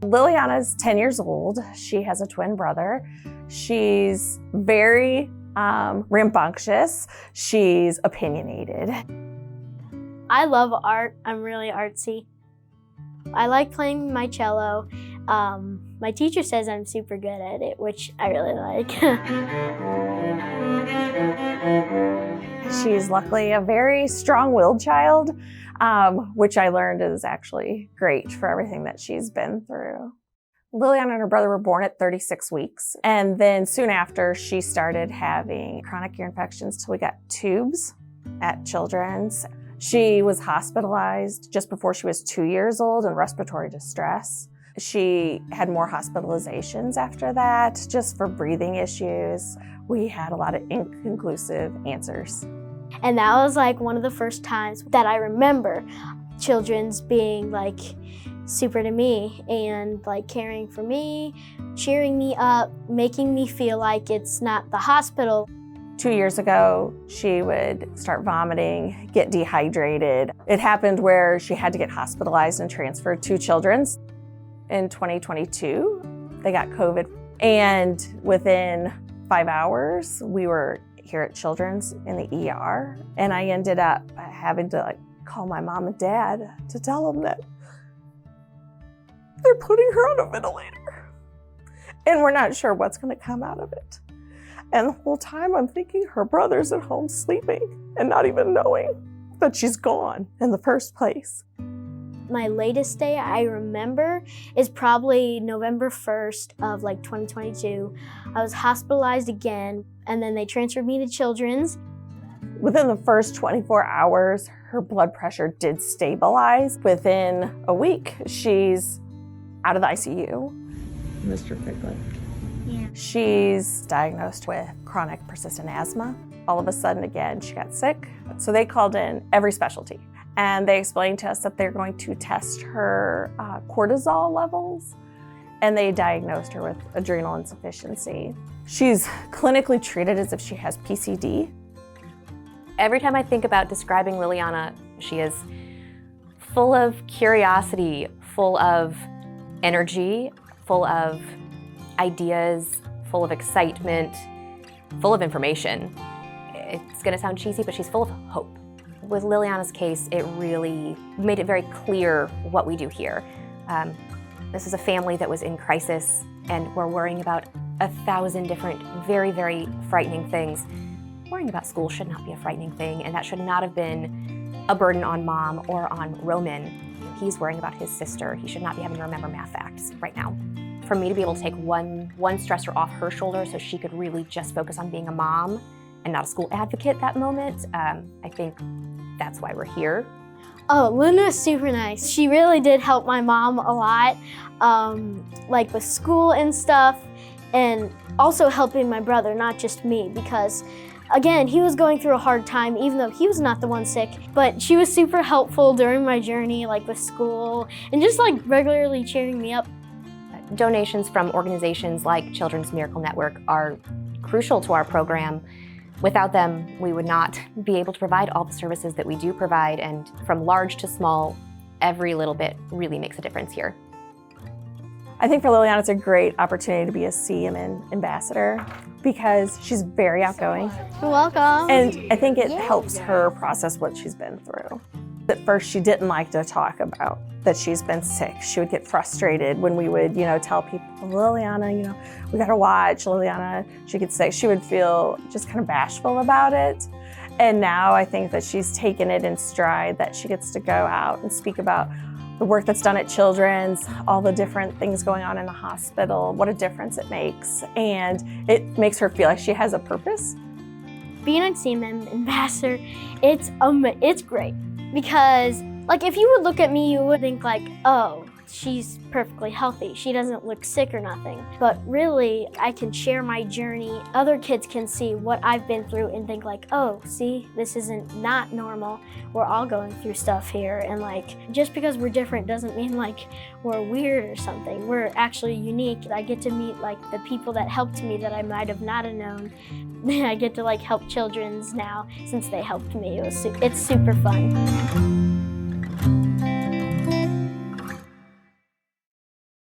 Liljana's 10 years old. She has a twin brother. She's very rambunctious. She's opinionated. I love art. I'm really artsy. I like playing my cello. My teacher says I'm super good at it, which I really like. She's luckily a very strong-willed child, which I learned is actually great for everything that she's been through. Liljana and her brother were born at 36 weeks, and then soon after she started having chronic ear infections till we got tubes at Children's. She was hospitalized just before she was 2 years old in respiratory distress. She had more hospitalizations after that, just for breathing issues. We had a lot of inconclusive answers. And that was like one of the first times that I remember Children's being like super to me and like caring for me, cheering me up, making me feel like it's not the hospital. 2 years ago, she would start vomiting, get dehydrated. It happened where she had to get hospitalized and transferred to Children's. In 2022, they got COVID, and within 5 hours, we were here at Children's in the ER, and I ended up having to call my mom and dad to tell them that they're putting her on a ventilator, and we're not sure what's going to come out of it. And the whole time I'm thinking her brother's at home sleeping and not even knowing that she's gone in the first place. My latest day I remember is probably November 1st of 2022. I was hospitalized again, and then they transferred me to Children's. Within the first 24 hours, her blood pressure did stabilize. Within a week, she's out of the ICU. Mr. Pickler. Yeah. She's diagnosed with chronic persistent asthma. All of a sudden, again, she got sick. So they called in every specialty. And they explained to us that they're going to test her cortisol levels, and they diagnosed her with adrenal insufficiency. She's clinically treated as if she has PCD. Every time I think about describing Liljana, she is full of curiosity, full of energy, full of ideas, full of excitement, full of information. It's gonna sound cheesy, but she's full of hope. With Liljana's case, it really made it very clear what we do here. This is a family that was in crisis, and we're worrying about 1,000 different very, very frightening things. Worrying about school should not be a frightening thing, and that should not have been a burden on Mom or on Roman. He's worrying about his sister. He should not be having to remember math facts right now. For me to be able to take one stressor off her shoulder so she could really just focus on being a mom and not a school advocate that moment, I think that's why we're here. Oh, Luna's super nice. She really did help my mom a lot, with school and stuff, and also helping my brother, not just me, because again, he was going through a hard time, even though he was not the one sick, but she was super helpful during my journey, with school, and just regularly cheering me up. Donations from organizations like Children's Miracle Network are crucial to our program. Without them, we would not be able to provide all the services that we do provide, and from large to small, every little bit really makes a difference here. I think for Liljana, it's a great opportunity to be a CMN ambassador because she's very outgoing. You're welcome. And I think it helps her process what she's been through. At first, she didn't like to talk about that she's been sick. She would get frustrated when we would, tell people, Liljana, we gotta watch Liljana, she gets sick. She would feel just kind of bashful about it. And now I think that she's taken it in stride, that she gets to go out and speak about the work that's done at Children's, all the different things going on in the hospital, what a difference it makes. And it makes her feel like she has a purpose. Being a CMN ambassador, it's great. Because, if you would look at me, you would think oh, she's perfectly healthy. She doesn't look sick or nothing. But really, I can share my journey. Other kids can see what I've been through and think oh, see, this isn't not normal. We're all going through stuff here. And just because we're different doesn't mean we're weird or something. We're actually unique. I get to meet the people that helped me that I might have not have known. I get to help Children's now since they helped me. It's super fun.